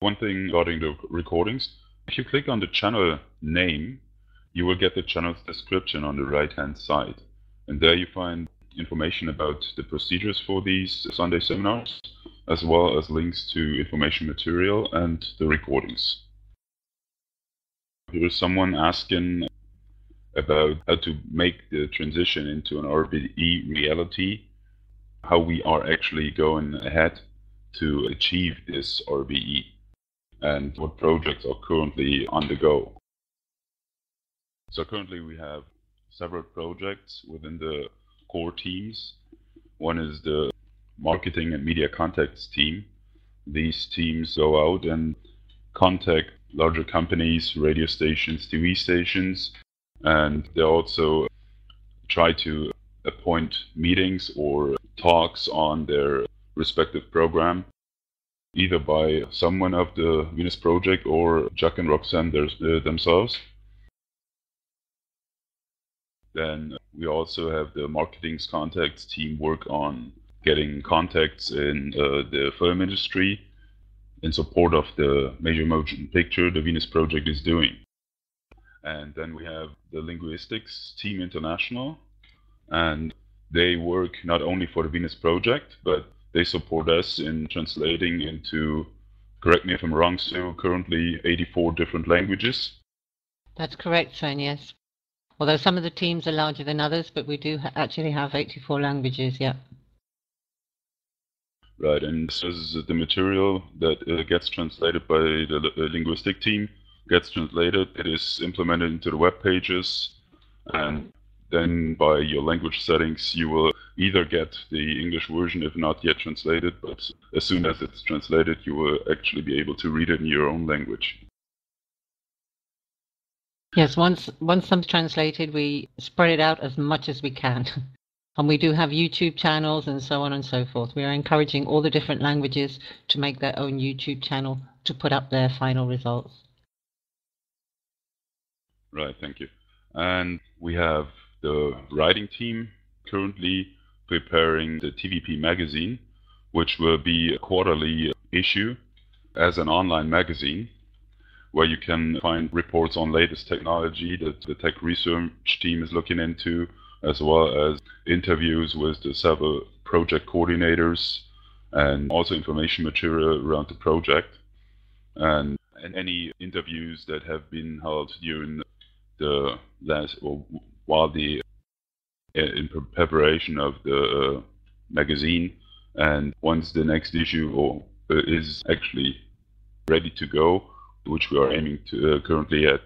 One thing regarding the recordings, if you click on the channel name, you will get the channel's description on the right-hand side. And there you find information about the procedures for these Sunday seminars, as well as links to information material and the recordings. Here is someone asking about how to make the transition into an RBE reality, how we are actually going ahead to achieve this RBE, and what projects are currently on the go. So currently we have several projects within the core teams. One is the marketing and media contacts team. These teams go out and contact larger companies, radio stations, TV stations, and they also try to appoint meetings or talks on their respective program, either by someone of the Venus Project or Jack and Roxanne themselves. Then we also have the marketing contacts team work on getting contacts in the film industry in support of the major motion picture the Venus Project is doing. And then we have the linguistics team international, and they work not only for the Venus Project, but they support us in translating into, correct me if I'm wrong, Sue, currently 84 different languages. That's correct, Sven, yes. Although some of the teams are larger than others, but we do actually have 84 languages, yeah. Right, and this is the material that gets translated by the linguistic team, gets translated, it is implemented into the web pages, and then by your language settings you will either get the English version if not yet translated, but as soon as it's translated you will actually be able to read it in your own language. Yes, once something's translated, we spread it out as much as we can. And we do have YouTube channels and so on and so forth. We are encouraging all the different languages to make their own YouTube channel to put up their final results. Right, thank you. And we have the writing team currently preparing the TVP magazine, which will be a quarterly issue as an online magazine, where you can find reports on latest technology that the tech research team is looking into, as well as interviews with the several project coordinators and also information material around the project, and any interviews that have been held during the last, or while the in preparation of the magazine. And once the next issue is actually ready to go, which we are aiming to currently at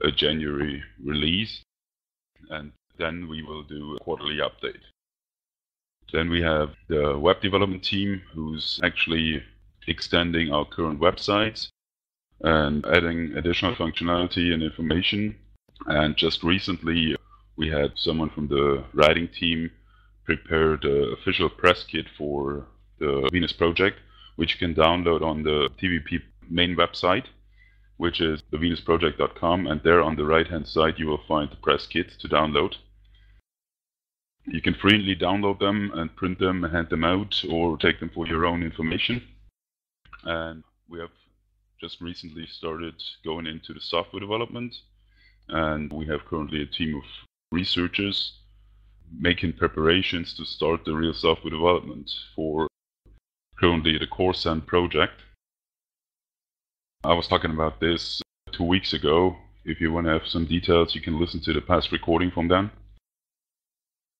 a January release, and then we will do a quarterly update. Then we have the web development team, who's actually extending our current websites and adding additional functionality and information. And just recently we had someone from the writing team prepare the official press kit for the Venus Project, which you can download on the TVP main website, which is thevenusproject.com, and there on the right hand side you will find the press kits to download. You can freely download them and print them and hand them out, or take them for your own information. And we have just recently started going into the software development, and we have currently a team of researchers making preparations to start the real software development for currently the CORCEN project. I was talking about this 2 weeks ago. If you want to have some details, you can listen to the past recording from then.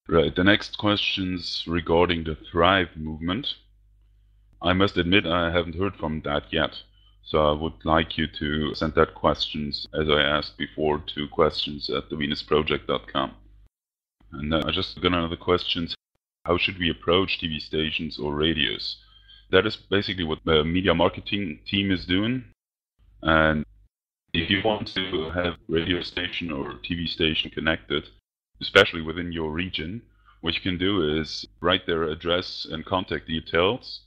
Right, the next question's regarding the Thrive movement. I must admit I haven't heard from that yet, so I would like you to send that questions, as I asked before, to questions@thevenusproject.com. And I just got another question: how should we approach TV stations or radios? That is basically what the media marketing team is doing. And if you want to have radio station or TV station connected, especially within your region, what you can do is write their address and contact details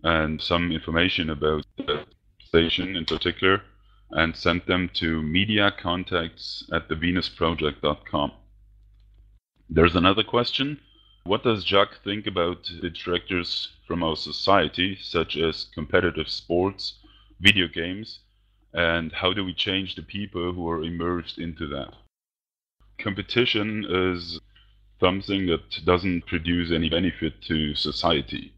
and some information about the station in particular, and send them to mediacontacts@thevenusproject.com. There's another question: what does Jacques think about the directors from our society, such as competitive sports, video games, and how do we change the people who are immersed into that? Competition is something that doesn't produce any benefit to society.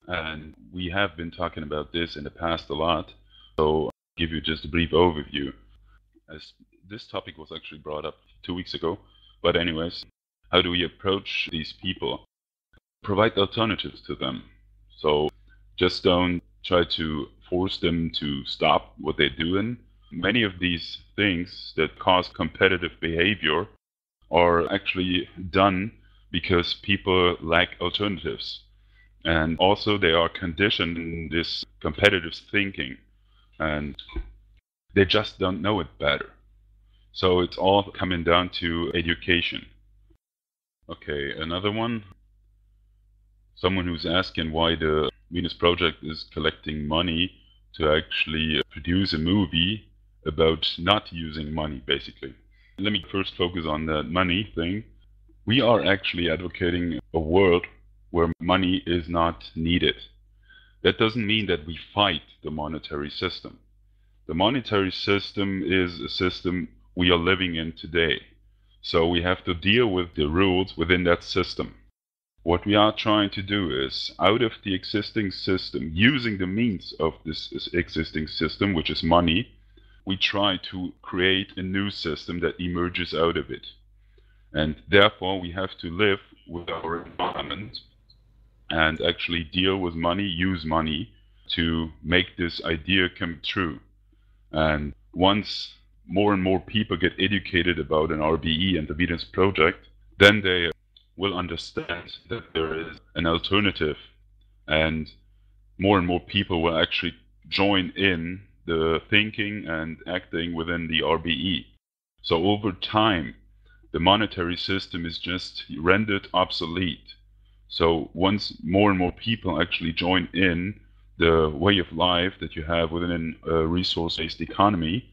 And we have been talking about this in the past a lot, so I'll give you just a brief overview. As this topic was actually brought up 2 weeks ago, but anyways, how do we approach these people? Provide alternatives to them. So just don't try to force them to stop what they're doing. Many of these things that cause competitive behavior are actually done because people lack alternatives. And also they are conditioned in this competitive thinking, and they just don't know it better. So it's all coming down to education. Okay, another one. Someone who's asking why the Venus Project is collecting money to actually produce a movie about not using money, basically. Let me first focus on that money thing. We are actually advocating a world where money is not needed. That doesn't mean that we fight the monetary system. The monetary system is a system we are living in today. So we have to deal with the rules within that system. What we are trying to do is, out of the existing system, using the means of this existing system, which is money, we try to create a new system that emerges out of it. And therefore we have to live with our environment and actually deal with money, use money to make this idea come true. And once more and more people get educated about an RBE and the Venus Project, then they will understand that there is an alternative, and more people will actually join in the thinking and acting within the RBE. So over time, the monetary system is just rendered obsolete. So once more and more people actually join in the way of life that you have within a resource-based economy,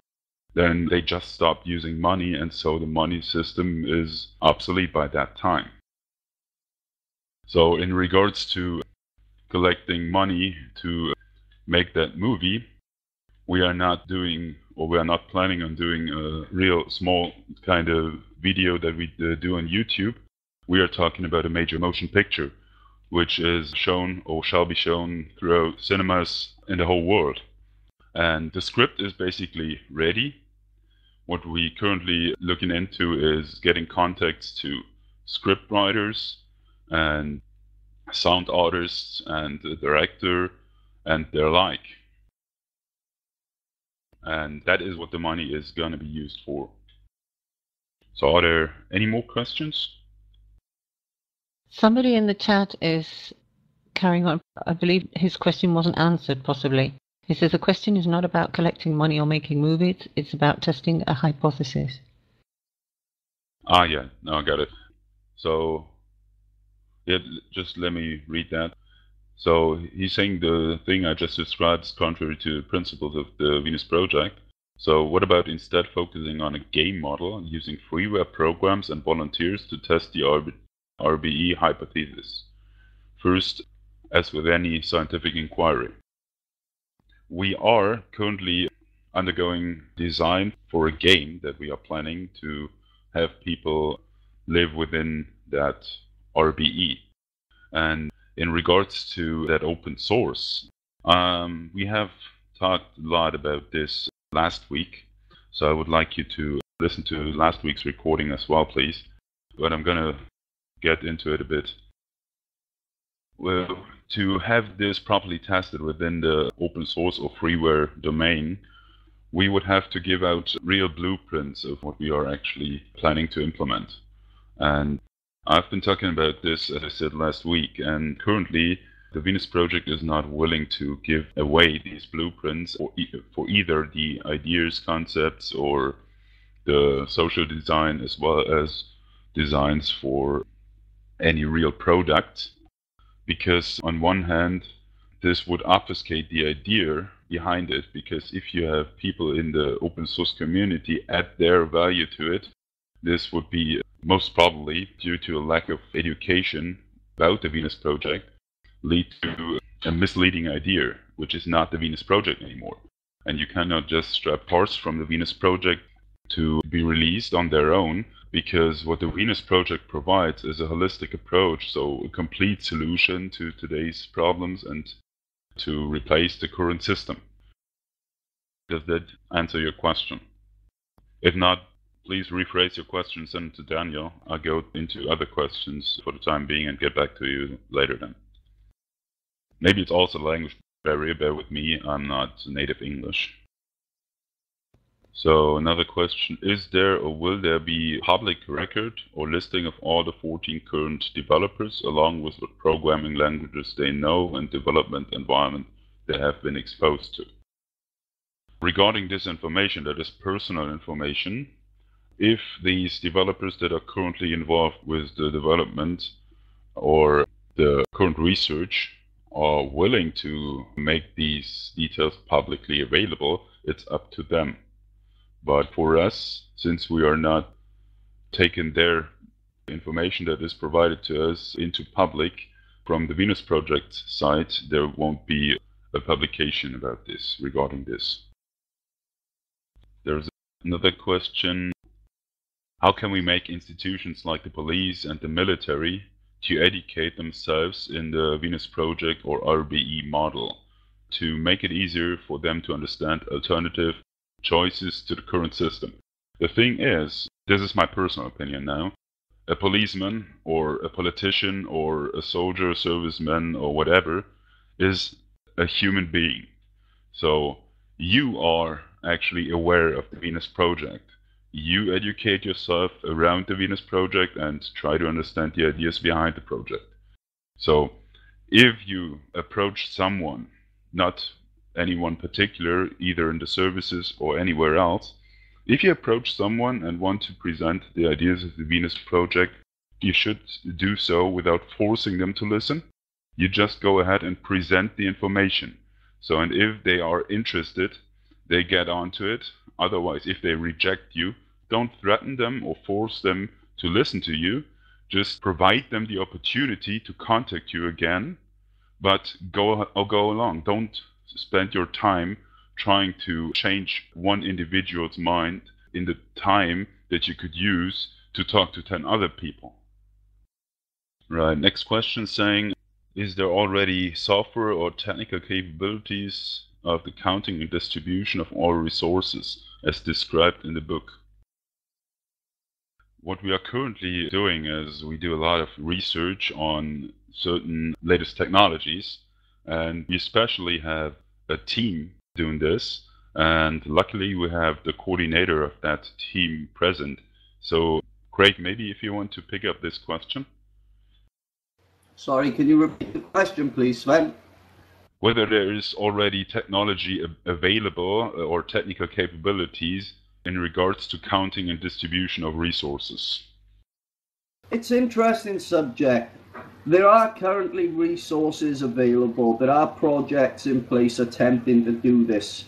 then they just stop using money, and so the money system is obsolete by that time. So in regards to collecting money to make that movie, we are not doing, or we are not planning on doing a real small kind of video that we do on YouTube. We are talking about a major motion picture, which is shown or shall be shown throughout cinemas in the whole world. And the script is basically ready. What we currently looking into is getting contacts to script writers and sound artists and the director and their like. And that is what the money is going to be used for. So are there any more questions? Somebody in the chat is carrying on. I believe his question wasn't answered, possibly. He says the question is not about collecting money or making movies, it's about testing a hypothesis. Yeah, no, I got it. So, yeah, just let me read that. So he's saying the thing I just described is contrary to the principles of the Venus Project. So what about instead focusing on a game model using freeware programs and volunteers to test the RBE hypothesis? First, as with any scientific inquiry, we are currently undergoing design for a game that we are planning to have people live within that RBE. And in regards to that open source, we have talked a lot about this last week, so I would like you to listen to last week's recording as well, please. But I'm going to get into it a bit. Well, to have this properly tested within the open source or freeware domain, we would have to give out real blueprints of what we are actually planning to implement. And I've been talking about this, as I said last week, and currently the Venus Project is not willing to give away these blueprints for either the ideas, concepts, or the social design, as well as designs for any real product. Because on one hand, this would obfuscate the idea behind it, because if you have people in the open source community add their value to it, this would be most probably, due to a lack of education about the Venus Project, lead to a misleading idea, which is not the Venus Project anymore. And you cannot just strap parts from the Venus project to be released on their own, because what the Venus project provides is a holistic approach, so a complete solution to today's problems and to replace the current system. Does that answer your question? If not, please rephrase your question, send it to Daniel. I'll go into other questions for the time being and get back to you later then. Maybe it's also language barrier, bear with me, I'm not native English. So another question, is there or will there be public record or listing of all the 14 current developers along with what programming languages they know and development environment they have been exposed to? Regarding this information, that is personal information, if these developers that are currently involved with the development or the current research are willing to make these details publicly available, it's up to them. But for us, since we are not taking their information that is provided to us into public from the Venus project site, there won't be a publication about this, regarding this. There's another question. How can we make institutions like the police and the military to educate themselves in the Venus project or RBE model to make it easier for them to understand alternative choices to the current system? The thing is, this is my personal opinion now, a policeman or a politician or a soldier, serviceman or whatever is a human being. So you are actually aware of the Venus project. You educate yourself around the Venus project and try to understand the ideas behind the project. So if you approach someone, not anyone particular, either in the services or anywhere else, if you approach someone and want to present the ideas of the Venus project, you should do so without forcing them to listen. You just go ahead and present the information. So, and if they are interested, they get onto it. Otherwise, if they reject you, don't threaten them or force them to listen to you. Just provide them the opportunity to contact you again, but go along. Don't spend your time trying to change one individual's mind in the time that you could use to talk to 10 other people. Right, next question saying, is there already software or technical capabilities of the counting and distribution of all resources as described in the book? What we are currently doing is we do a lot of research on certain latest technologies, and we especially have a team doing this, and luckily we have the coordinator of that team present. So Craig, maybe if you want to pick up this question. Sorry, can you repeat the question please, Sven? Whether there is already technology available or technical capabilities in regards to counting and distribution of resources. It's an interesting subject. There are currently resources available. There are projects in place attempting to do this.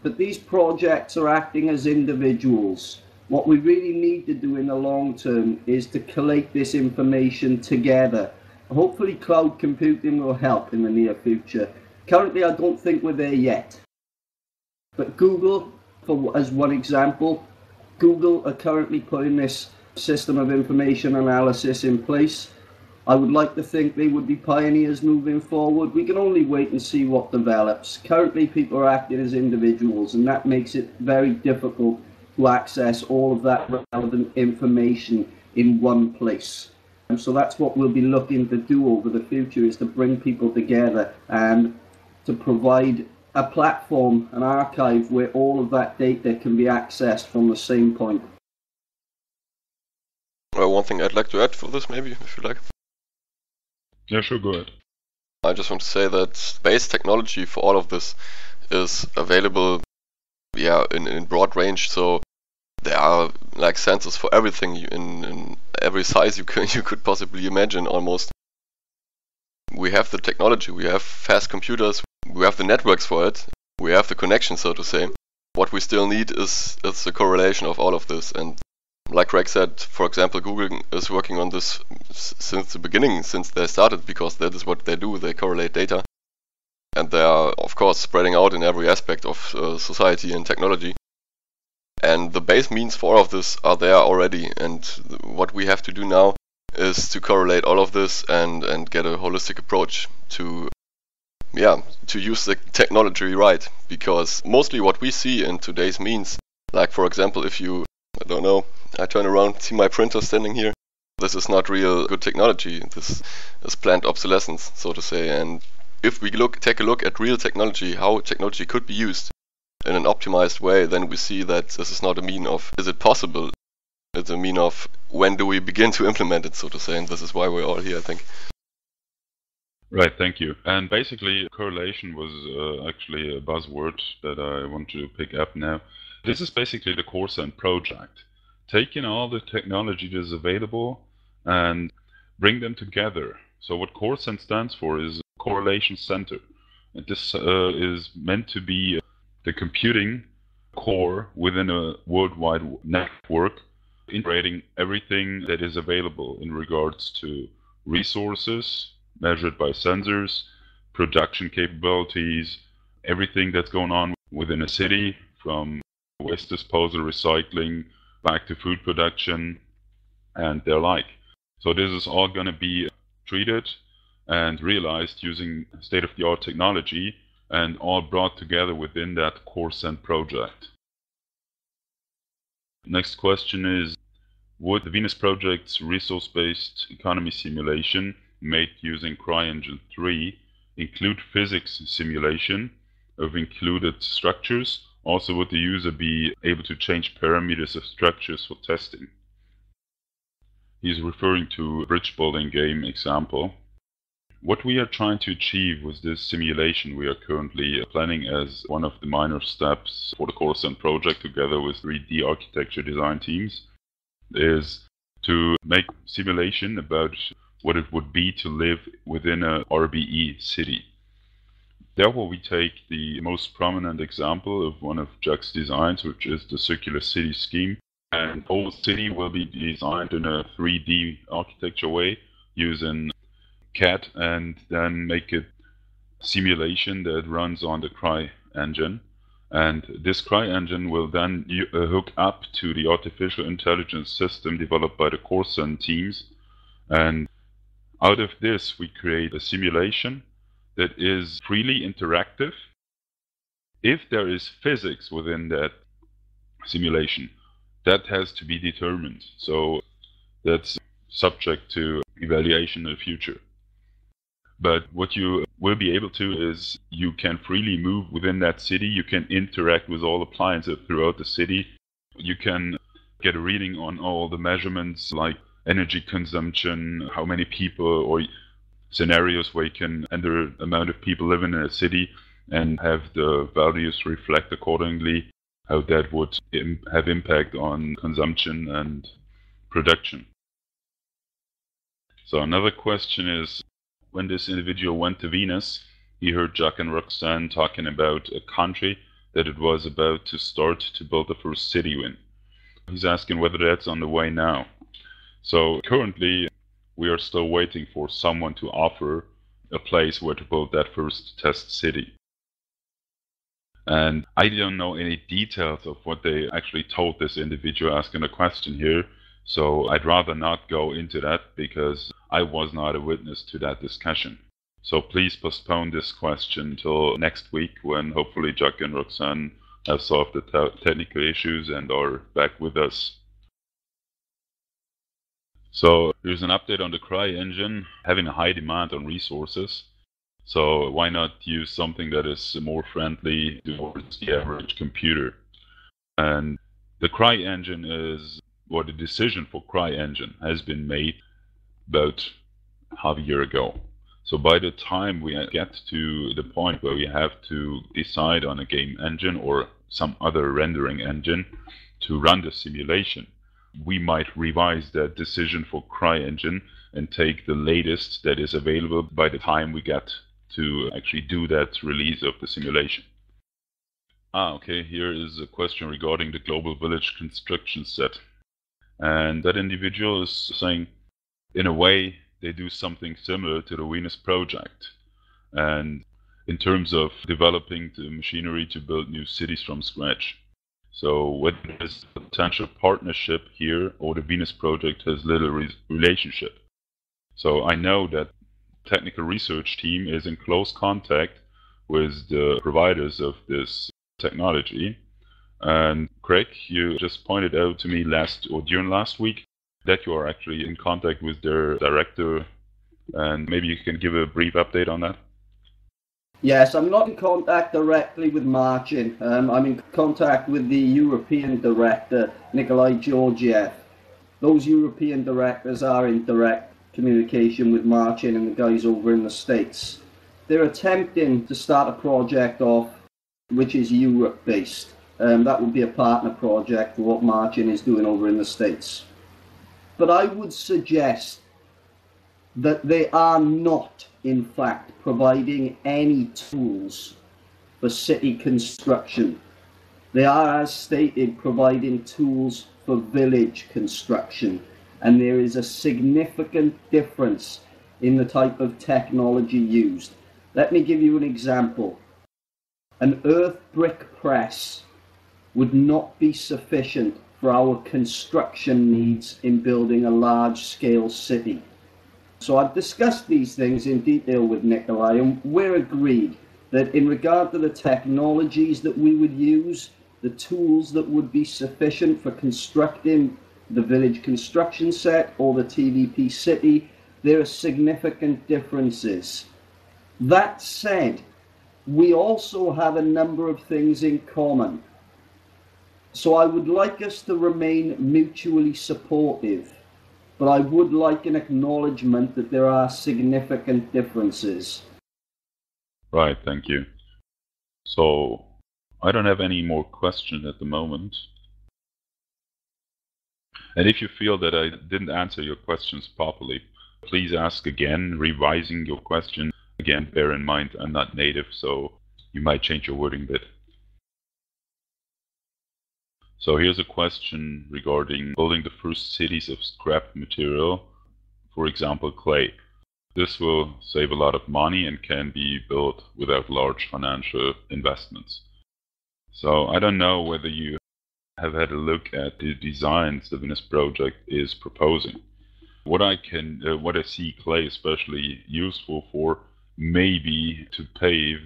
But these projects are acting as individuals. What we really need to do in the long term is to collate this information together. Hopefully cloud computing will help in the near future. Currently, I don't think we're there yet. But Google, as one example, Google are currently putting this system of information analysis in place. I would like to think they would be pioneers moving forward. We can only wait and see what develops. Currently, people are acting as individuals, and that makes it very difficult to access all of that relevant information in one place. And so that's what we'll be looking to do over the future, is to bring people together and to provide a platform, an archive where all of that data can be accessed from the same point. One thing I'd like to add for this, maybe, if you like. Yeah, sure, go ahead. I just want to say that base technology for all of this is available, in broad range. So there are like sensors for everything in every size you could possibly imagine almost. We have the technology, we have fast computers, we have the networks for it, we have the connection, so to say. What we still need is the correlation of all of this. And like Greg said, for example, Google is working on this since the beginning, since they started, because that is what they do, they correlate data. and they are, of course, spreading out in every aspect of society and technology. And the base means for all of this are there already, and what we have to do now is to correlate all of this and get a holistic approach to use the technology right, because mostly what we see in today's means, like for example, if you, I don't know, I turn around, see my printer standing here, this is not real good technology, this is planned obsolescence, so to say. And if we take a look at real technology, how technology could be used in an optimized way, then we see that this is not a mean of is it possible, it's a mean of when do we begin to implement it, so to say, and this is why we're all here, I think. Right, thank you. And basically, correlation was actually a buzzword that I want to pick up now. This is basically the CORCEN project. Taking all the technology that is available and bring them together. So what CORCEN stands for is Correlation Center. And this is meant to be the computing core within a worldwide network, integrating everything that is available in regards to resources, measured by sensors, production capabilities, everything that's going on within a city, from waste disposal, recycling, back to food production, and their like. So this is all going to be treated and realized using state-of-the-art technology and all brought together within that CORCEN project. Next question is, would the Venus project's resource-based economy simulation made using CryEngine 3 include physics simulation of included structures? Also, would the user be able to change parameters of structures for testing? He's referring to a bridge building game example. What we are trying to achieve with this simulation we are currently planning as one of the minor steps for the CORCEN project together with 3D architecture design teams is to make simulation about what it would be to live within a RBE city. Therefore, we take the most prominent example of one of Jacques' designs, which is the circular city scheme. And the whole city will be designed in a 3D architecture way using CAD and then make it simulation that runs on the CryEngine. And this CryEngine will then hook up to the artificial intelligence system developed by the CORCEN teams. And out of this, we create a simulation that is freely interactive. If there is physics within that simulation, that has to be determined. So that's subject to evaluation in the future. But what you will be able to is you can freely move within that city. You can interact with all appliances throughout the city. You can get a reading on all the measurements like energy consumption, how many people, or scenarios where you can enter the amount of people living in a city and have the values reflect accordingly, how that would have impact on consumption and production. So another question is, when this individual went to Venus, he heard Jacques and Roxanne talking about a country that it was about to start to build the first city in. He's asking whether that's on the way now. So currently, we are still waiting for someone to offer a place where to build that first test city. And I don't know any details of what they actually told this individual asking the question here, so I'd rather not go into that because I was not a witness to that discussion. So please postpone this question till next week when hopefully Jacques and Roxanne have solved the technical issues and are back with us. So here's an update on the CryEngine having a high demand on resources. So why not use something that is more friendly towards the average computer? And the CryEngine is, or the decision for CryEngine has been made about half a year ago. So by the time we get to the point where we have to decide on a game engine or some other rendering engine to run the simulation, we might revise that decision for CryEngine and take the latest that is available by the time we get to actually do that release of the simulation. Okay, here is a question regarding the global village construction set. And that individual is saying, in a way, they do something similar to the Venus project. And in terms of developing the machinery to build new cities from scratch. So what is the potential partnership here, or the Venus project has little relationship. So I know that technical research team is in close contact with the providers of this technology. And Craig, you just pointed out to me during last week that you are actually in contact with their director, and maybe you can give a brief update on that. Yes, I'm not in contact directly with Marcin. I'm in contact with the European director, Nikolai Georgiev. Those European directors are in direct communication with Marcin and the guys over in the States. They're attempting to start a project off which is Europe-based. That would be a partner project for what Marcin is doing over in the States. But I would suggest that they are not, in fact, providing any tools for city construction. They are, as stated, providing tools for village construction. And there is a significant difference in the type of technology used. Let me give you an example. An earth brick press would not be sufficient for our construction needs in building a large-scale city. So I've discussed these things in detail with Nikolai, and we're agreed that in regard to the technologies that we would use, the tools that would be sufficient for constructing the village construction set or the TVP city, there are significant differences. That said, we also have a number of things in common. So I would like us to remain mutually supportive, but I would like an acknowledgement that there are significant differences. Right, thank you. So I don't have any more questions at the moment. And if you feel that I didn't answer your questions properly, please ask again, revising your question. Again, bear in mind I'm not native, so you might change your wording a bit. So here's a question regarding building the first cities of scrap material, for example, clay. This will save a lot of money and can be built without large financial investments. So I don't know whether you have had a look at the designs the Venus project is proposing. What I see clay especially useful for may be to pave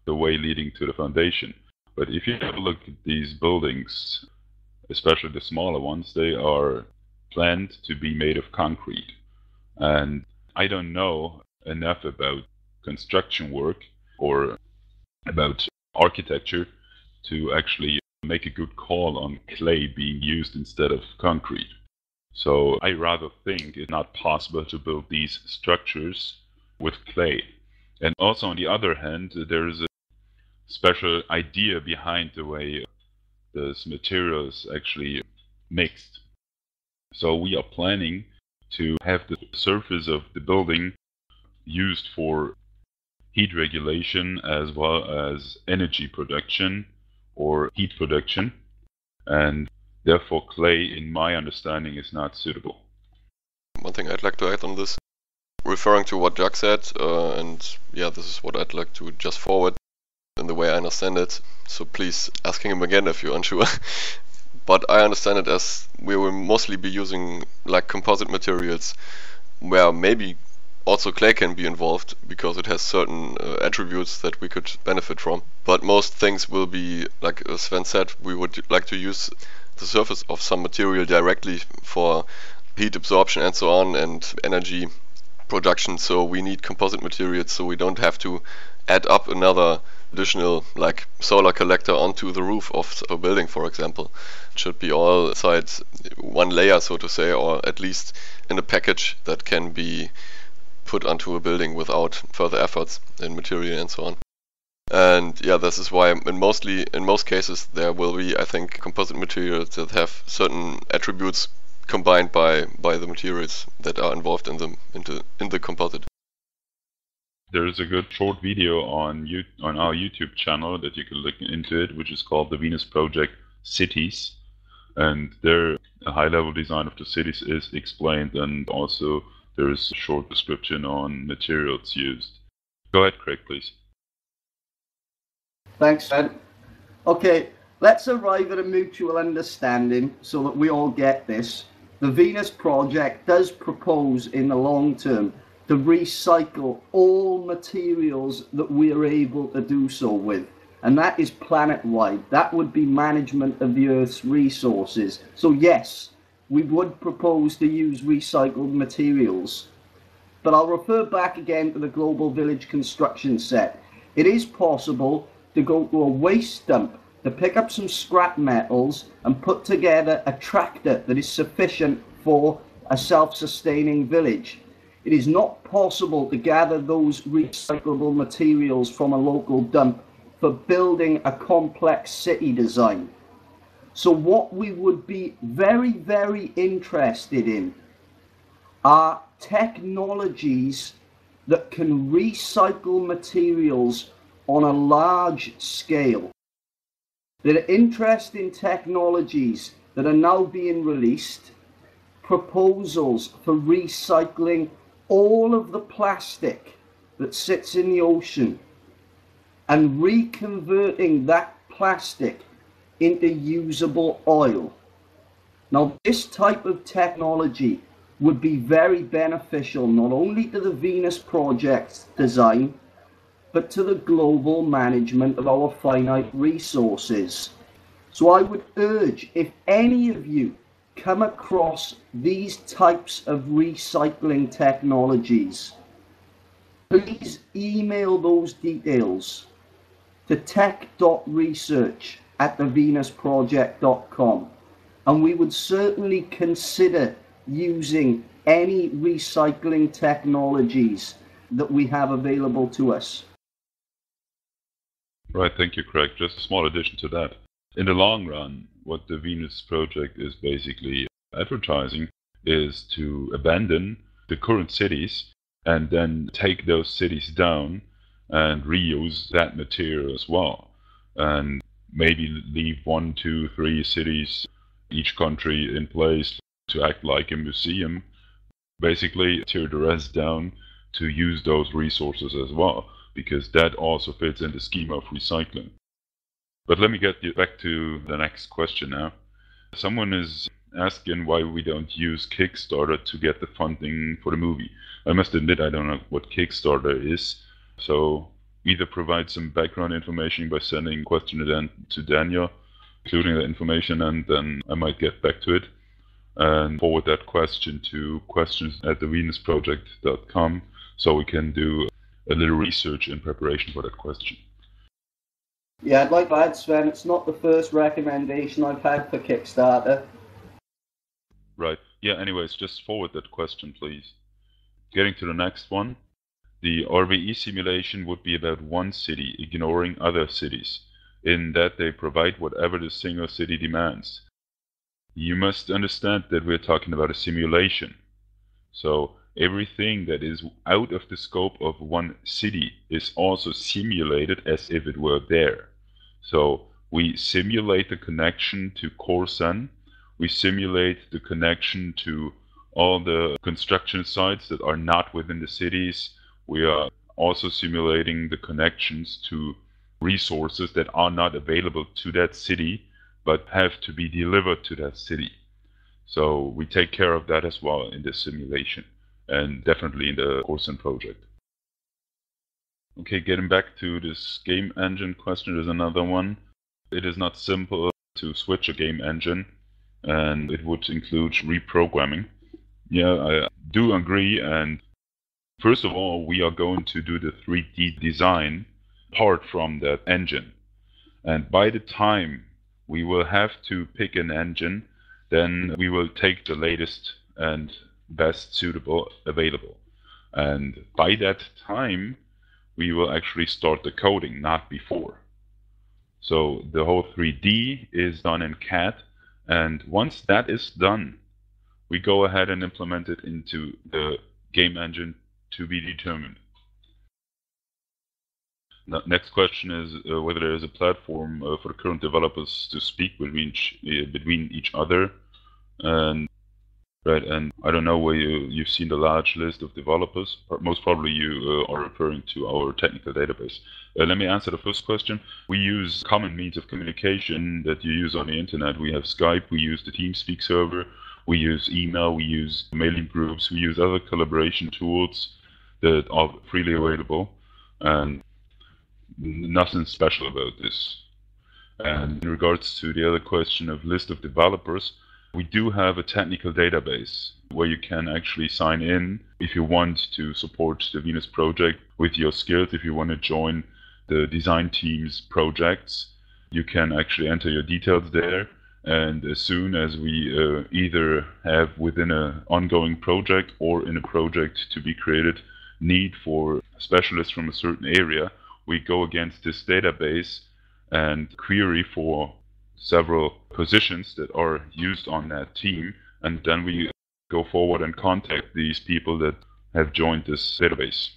the way leading to the foundation. But if you have a look at these buildings, especially the smaller ones, they are planned to be made of concrete. And I don't know enough about construction work or about architecture to actually make a good call on clay being used instead of concrete. So I rather think it's not possible to build these structures with clay. And also on the other hand, there is a special idea behind the way this material is actually mixed. So we are planning to have the surface of the building used for heat regulation as well as energy production or heat production, and therefore clay, in my understanding, is not suitable. One thing I'd like to add on this, referring to what Jack said, and yeah, this is what I'd like to just forward in the way I understand it, so please asking him again if you're unsure. But I understand it as we will mostly be using like composite materials where maybe also clay can be involved because it has certain attributes that we could benefit from. But most things will be, like Sven said, we would like to use the surface of some material directly for heat absorption and so on, and energy production. So we need composite materials so we don't have to add up another additional like solar collector onto the roof of a building, for example. It should be all inside one layer, so to say, or at least in a package that can be put onto a building without further efforts in material and so on. And yeah, this is why in most cases there will be, I think, composite materials that have certain attributes combined by the materials that are involved in the composite. There is a good short video on our YouTube channel that you can look into it, which is called the Venus Project Cities, and there a high-level design of the cities is explained, and also there is a short description on materials used. Go ahead, Craig, please. Thanks, Sven. Okay, let's arrive at a mutual understanding so that we all get this. The Venus project does propose in the long term to recycle all materials that we are able to do so with. And that is planet-wide. That would be management of the Earth's resources. So yes, we would propose to use recycled materials. But I'll refer back again to the Global Village construction set. It is possible to go to a waste dump to pick up some scrap metals and put together a tractor that is sufficient for a self-sustaining village. It is not possible to gather those recyclable materials from a local dump for building a complex city design. So what we would be very, very interested in are technologies that can recycle materials on a large scale. There are interesting technologies that are now being released, proposals for recycling all of the plastic that sits in the ocean and reconverting that plastic into usable oil. Now, this type of technology would be very beneficial not only to the Venus project's design, but to the global management of our finite resources. So I would urge, if any of you come across these types of recycling technologies, please email those details to tech.research@thevenusproject.com, and we would certainly consider using any recycling technologies that we have available to us. Right, thank you, Craig. Just a small addition to that. In the long run, what the Venus project is basically advertising is to abandon the current cities and then take those cities down and reuse that material as well. And maybe leave 1, 2, 3 cities, each country in place to act like a museum. Basically, tear the rest down to use those resources as well, because that also fits in the scheme of recycling. But let me get you back to the next question now. Someone is asking why we don't use Kickstarter to get the funding for the movie. I must admit I don't know what Kickstarter is, so either provide some background information by sending a question to Daniel, including the information, and then I might get back to it and forward that question to questions@thevenusproject.com so we can do a little research in preparation for that question. Yeah, I'd like to add, Sven, it's not the first recommendation I've had for Kickstarter. Right. Yeah, anyways, just forward that question, please. Getting to the next one. The RVE simulation would be about one city ignoring other cities, in that they provide whatever the single city demands. You must understand that we're talking about a simulation. So everything that is out of the scope of one city is also simulated as if it were there. So we simulate the connection to CORCEN, we simulate the connection to all the construction sites that are not within the cities. We are also simulating the connections to resources that are not available to that city, but have to be delivered to that city. So we take care of that as well in this simulation, and definitely in the CORCEN project. Okay, getting back to this game engine question, there's another one. It is not simple to switch a game engine, and it would include reprogramming. Yeah, I do agree, and first of all, we are going to do the 3D design apart from that engine. And by the time we will have to pick an engine, then we will take the latest and best suitable available. And by that time, we will actually start the coding, not before. So the whole 3D is done in CAD, and once that is done, we go ahead and implement it into the game engine to be determined. The next question is whether there is a platform for the current developers to speak between each other. And Right, and I don't know where you've seen the large list of developers. Most probably you are referring to our technical database. Let me answer the first question. We use common means of communication that you use on the internet. We have Skype, we use the TeamSpeak server, we use email, we use mailing groups, we use other collaboration tools that are freely available, and nothing special about this. And in regards to the other question of list of developers, we do have a technical database where you can actually sign in if you want to support the Venus project with your skills. If you want to join the design team's projects, you can actually enter your details there. And as soon as we either have within an ongoing project or in a project to be created need for specialists from a certain area, we go against this database and query for several positions that are used on that team, and then we go forward and contact these people that have joined this database.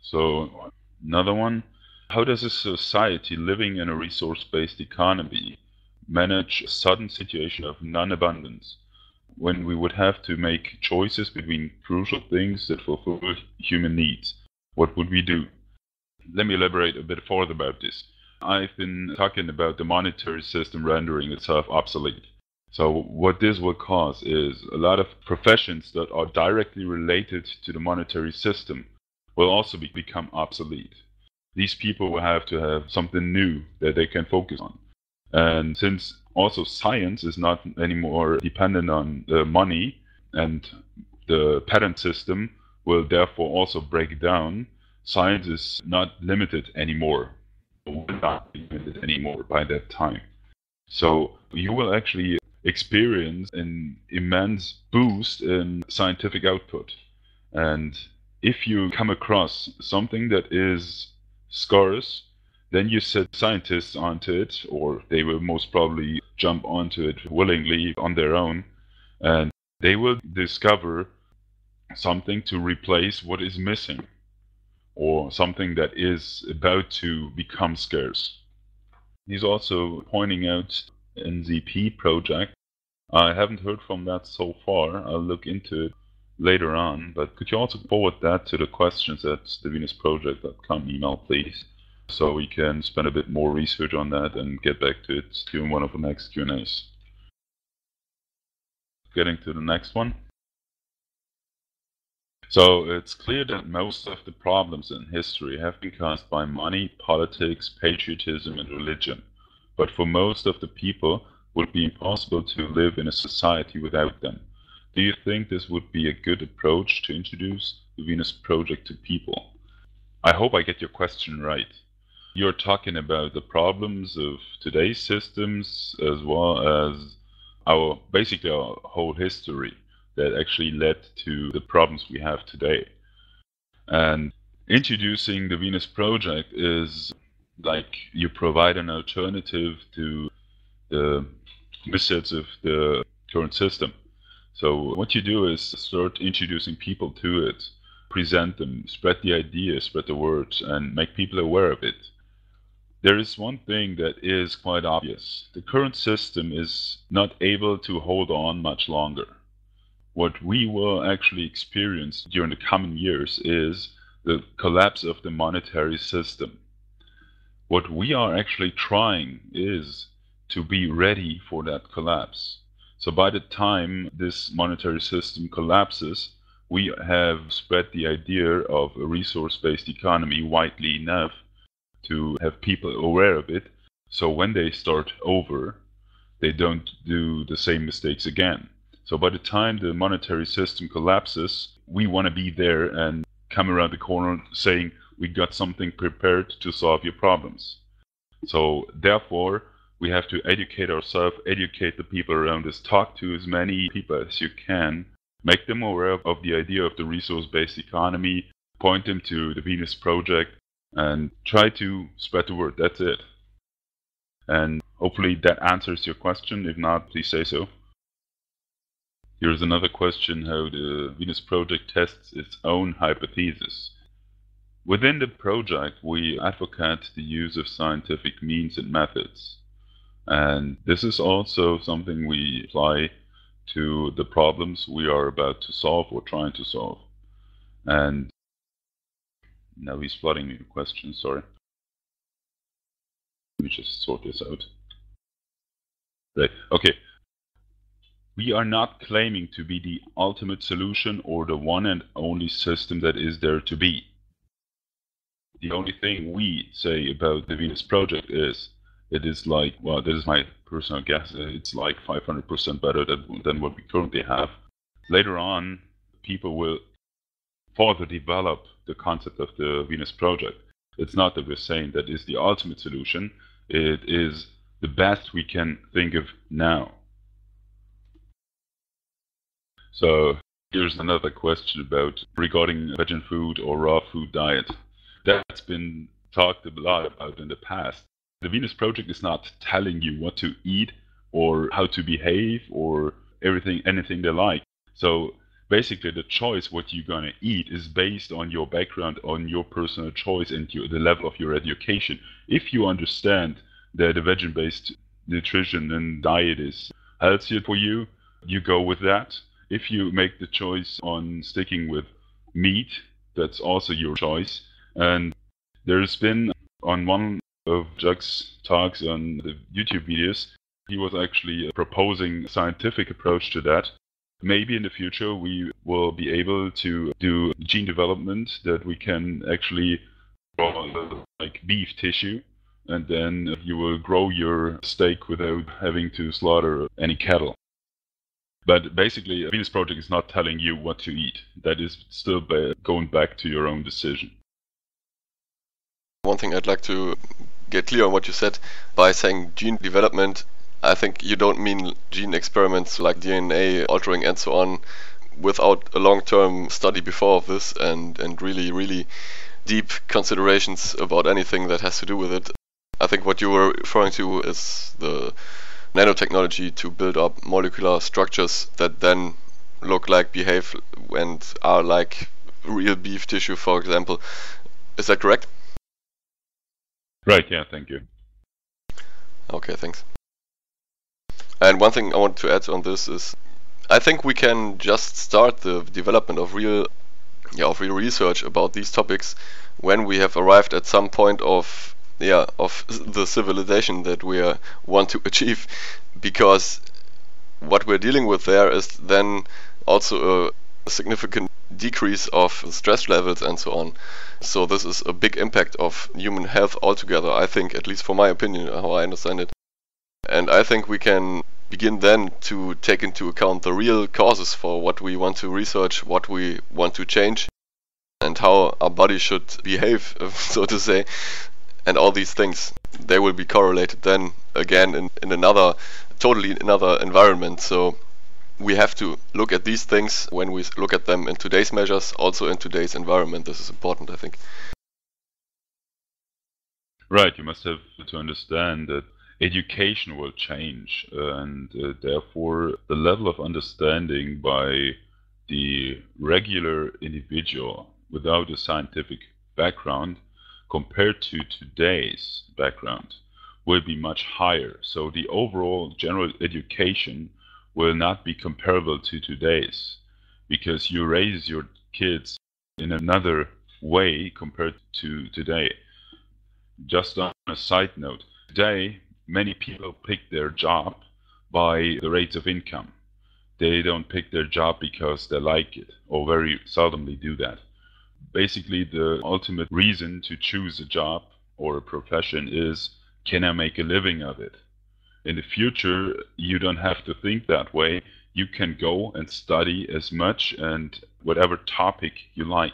So another one, how does a society living in a resource-based economy manage a sudden situation of non-abundance when we would have to make choices between crucial things that fulfill human needs? What would we do? Let me elaborate a bit further about this. I've been talking about the monetary system rendering itself obsolete. So what this will cause is a lot of professions that are directly related to the monetary system will also become obsolete. These people will have to have something new that they can focus on. And since also science is not anymore dependent on the money, and the patent system will therefore also break down, science is not limited anymore. Will not be limited anymore by that time. So you will actually experience an immense boost in scientific output. And if you come across something that is scarce, then you set scientists onto it, or they will most probably jump onto it willingly on their own, and they will discover something to replace what is missing, or something that is about to become scarce. He's also pointing out NZP project. I haven't heard from that so far. I'll look into it later on, but could you also forward that to the questions at thevenusproject.com email, please, so we can spend a bit more research on that and get back to it during one of the next Q&As. Getting to the next one. So it's clear that most of the problems in history have been caused by money, politics, patriotism, and religion. But for most of the people, it would be impossible to live in a society without them. Do you think this would be a good approach to introduce the Venus project to people? I hope I get your question right. You're talking about the problems of today's systems as well as basically our whole history that actually led to the problems we have today. And introducing the Venus project is like you provide an alternative to the methods of the current system. So what you do is start introducing people to it, present them, spread the idea, spread the word, and make people aware of it. There is one thing that is quite obvious. The current system is not able to hold on much longer. What we will actually experience during the coming years is the collapse of the monetary system. What we are actually trying is to be ready for that collapse. So by the time this monetary system collapses, we have spread the idea of a resource-based economy widely enough to have people aware of it, so when they start over, they don't do the same mistakes again. So by the time the monetary system collapses, we want to be there and come around the corner saying, we got something prepared to solve your problems. So therefore, we have to educate ourselves, educate the people around us, talk to as many people as you can, make them aware of the idea of the resource-based economy, point them to the Venus project, and try to spread the word. That's it. And hopefully that answers your question. If not, please say so. Here's another question, how the Venus project tests its own hypothesis. Within the project, we advocate the use of scientific means and methods. And this is also something we apply to the problems we are about to solve or trying to solve. And now he's flooding me with questions, sorry. Let me just sort this out. Right, okay. We are not claiming to be the ultimate solution or the one and only system that is there to be. The only thing we say about the Venus project is, it is like, well, this is my personal guess, it's like 500% better than what we currently have. Later on, people will further develop the concept of the Venus project. It's not that we're saying that is the ultimate solution, it is the best we can think of now. So here's another question about regarding vegan food or raw food diet. That's been talked a lot about in the past. The Venus project is not telling you what to eat or how to behave or anything they like. So basically the choice what you're going to eat is based on your background, on your personal choice and the level of your education. If you understand that a vegan-based nutrition and diet is healthier for you, you go with that. If you make the choice on sticking with meat, that's also your choice. And there's been on one of Jacques' talks on the YouTube videos, he was actually proposing a scientific approach to that. Maybe in the future we will be able to do gene development that we can actually grow like beef tissue, and then you will grow your steak without having to slaughter any cattle. But basically, Venus Project is not telling you what to eat. That is still going back to your own decision. One thing I'd like to get clear on what you said by saying gene development, I think you don't mean gene experiments like DNA altering and so on without a long-term study before of this and really deep considerations about anything that has to do with it. I think what you were referring to is the nanotechnology to build up molecular structures that then look like, behave, and are like real beef tissue, for example. Is that correct? Right, yeah, thank you. Okay, thanks. And one thing I want to add on this is, I think we can just start the development of real research about these topics when we have arrived at some point of the civilization that we want to achieve, because what we're dealing with there is then also a significant decrease of stress levels and so on. So this is a big impact of human health altogether, I think, at least for my opinion, how I understand it. And I think we can begin then to take into account the real causes for what we want to research, what we want to change, and how our body should behave, so to say. And all these things, they will be correlated then again in totally another environment. So we have to look at these things when we look at them in today's measures, also in today's environment. This is important, I think. Right, you must have to understand that education will change, and therefore the level of understanding by the regular individual without a scientific background compared to today's background will be much higher. So the overall general education will not be comparable to today's, because you raise your kids in another way compared to today. Just on a side note, today many people pick their job by the rates of income. They don't pick their job because they like it, or very seldomly do that. Basically, the ultimate reason to choose a job or a profession is, can I make a living of it? In the future, you don't have to think that way. You can go and study as much and whatever topic you like.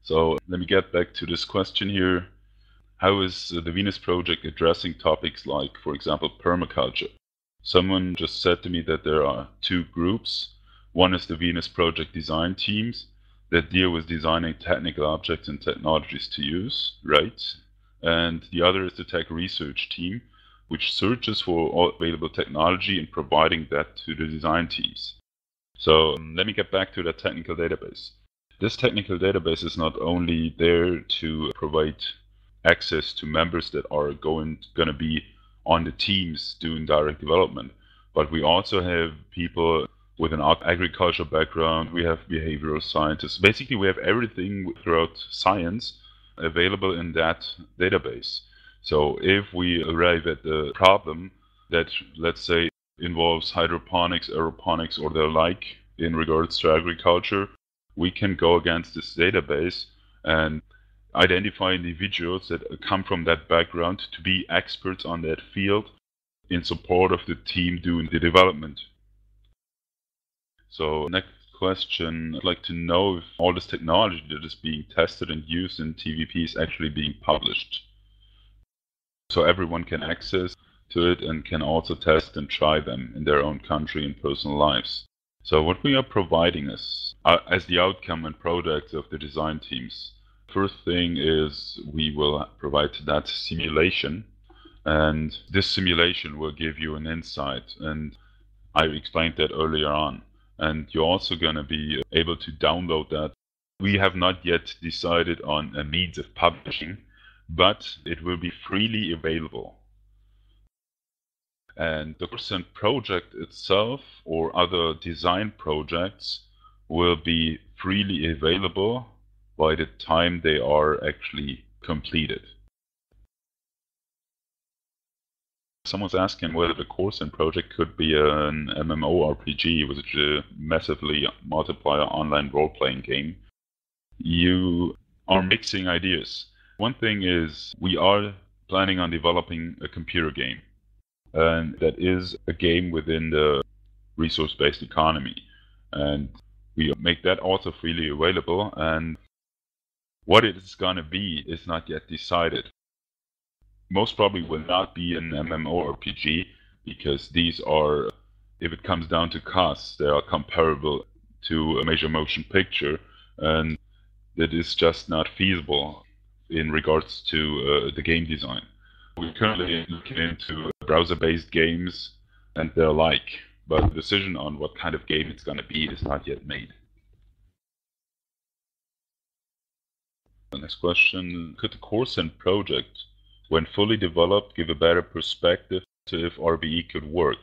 So let me get back to this question here. How is the Venus Project addressing topics like, for example, permaculture? Someone just said to me that there are two groups. One is the Venus Project design teams that deal with designing technical objects and technologies to use, right? And the other is the tech research team, which searches for all available technology and providing that to the design teams. So let me get back to that technical database. This technical database is not only there to provide access to members that are going to be on the teams doing direct development, But we also have people with an agricultural background, we have behavioral scientists. Basically, we have everything throughout science available in that database. So if we arrive at the problem that, let's say, involves hydroponics, aeroponics, or the like in regards to agriculture, we can go against this database and identify individuals that come from that background to be experts on that field in support of the team doing the development. So next question, I'd like to know if all this technology that is being tested and used in TVP is actually being published. So everyone can access to it and can also test and try them in their own country and personal lives. So what we are providing is, as the outcome and product of the design teams, first thing is we will provide that simulation, and this simulation will give you an insight, and I explained that earlier on. And you're also going to be able to download that. We have not yet decided on a means of publishing, but it will be freely available. And the CORCEN project itself or other design projects will be freely available by the time they are actually completed. Someone's asking whether the CORCEN project could be an MMORPG, which is a massively multiplayer online role-playing game. You are mixing ideas. One thing is we are planning on developing a computer game, and that is a game within the resource-based economy. And we make that also freely available, and what it is going to be is not yet decided. Most probably will not be an MMORPG, because these are, if it comes down to costs, they are comparable to a major motion picture, and that is just not feasible in regards to the game design. We're currently looking into browser-based games and their like, but the decision on what kind of game it's going to be is not yet made. The next question, could the CORCEN project, when fully developed, give a better perspective to if RBE could work?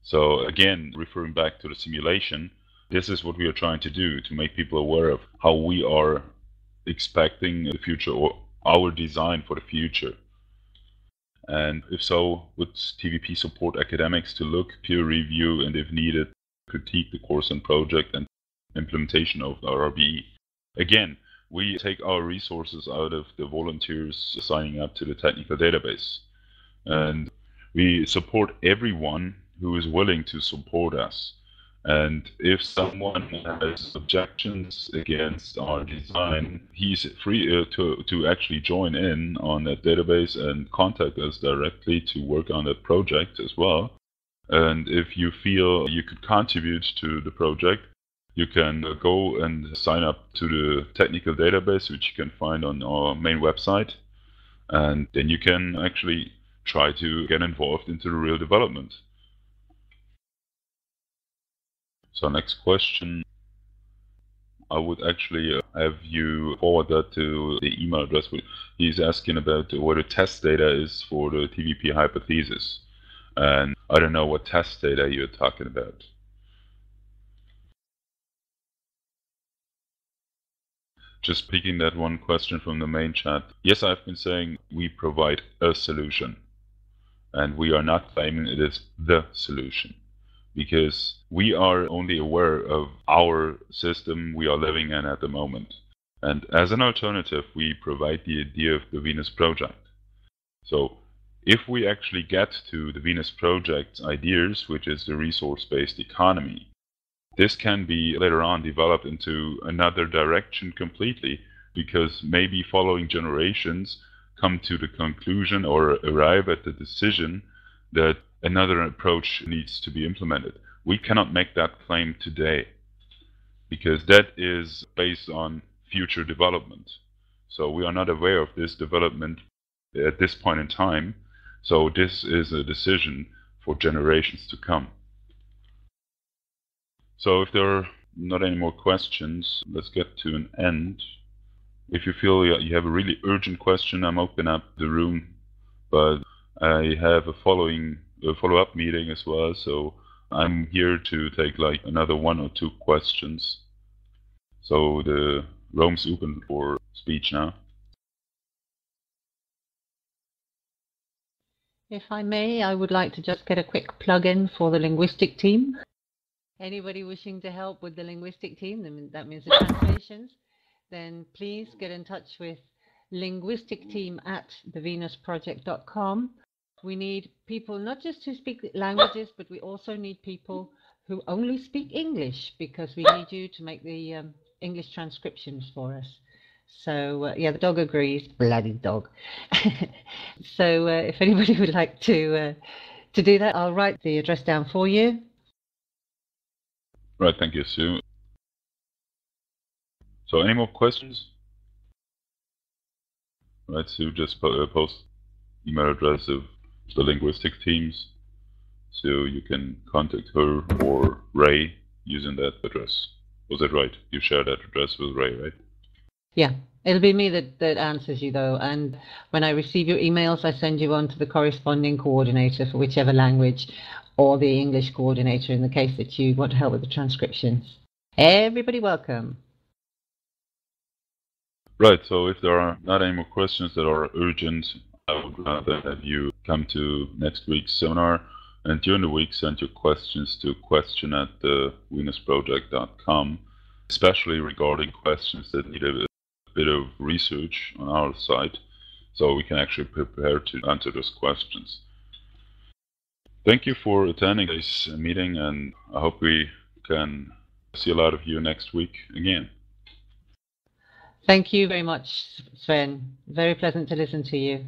So again, referring back to the simulation, this is what we are trying to do, to make people aware of how we are expecting the future or our design for the future. And if so, would TVP support academics to look, peer review, and if needed, critique the CORCEN project and implementation of the RBE? Again, we take our resources out of the volunteers signing up to the technical database. And we support everyone who is willing to support us. And if someone has objections against our design, he's free to actually join in on that database and contact us directly to work on that project as well. And if you feel you could contribute to the project, you can go and sign up to the technical database, which you can find on our main website. And then you can actually try to get involved into the real development. So next question, I would actually have you forward that to the email address. He's asking about what the test data is for the TVP hypothesis. And I don't know what test data you're talking about. Just picking that one question from the main chat. Yes, I've been saying we provide a solution. And we are not claiming it is the solution, because we are only aware of our system we are living in at the moment. And as an alternative, we provide the idea of the Venus project. So if we actually get to the Venus project's ideas, which is the resource-based economy, this can be later on developed into another direction completely, because maybe following generations come to the conclusion or arrive at the decision that another approach needs to be implemented. We cannot make that claim today, because that is based on future development. So we are not aware of this development at this point in time. So this is a decision for generations to come. So if there are not any more questions, let's get to an end. If you feel you have a really urgent question, I'm opening up the room, but I have a follow-up meeting as well, so I'm here to take like another 1 or 2 questions. So the room's open for speech now. If I may, I would like to just get a quick plug-in for the linguistic team. Anybody wishing to help with the linguistic team, that means the translations, then please get in touch with linguisticteam@thevenusproject.com. We need people not just who speak languages, but we also need people who only speak English, because we need you to make the English transcriptions for us. So yeah, the dog agrees. Bloody dog. So if anybody would like to do that, I'll write the address down for you. Right, thank you, Sue. So any more questions? Right, Sue just post email address of the linguistic teams, so you can contact her or Ray using that address. Was that right? You shared that address with Ray, right? Yeah, it'll be me that answers you though, and when I receive your emails, I send you on to the corresponding coordinator for whichever language, or the English coordinator in the case that you want to help with the transcriptions. Everybody welcome. Right, so if there are not any more questions that are urgent, I would rather have you come to next week's seminar, and during the week send your questions to question@thevenusproject.com, especially regarding questions that need a bit of research on our side, so we can actually prepare to answer those questions. Thank you for attending this meeting, and I hope we can see a lot of you next week again. Thank you very much, Sven. Very pleasant to listen to you.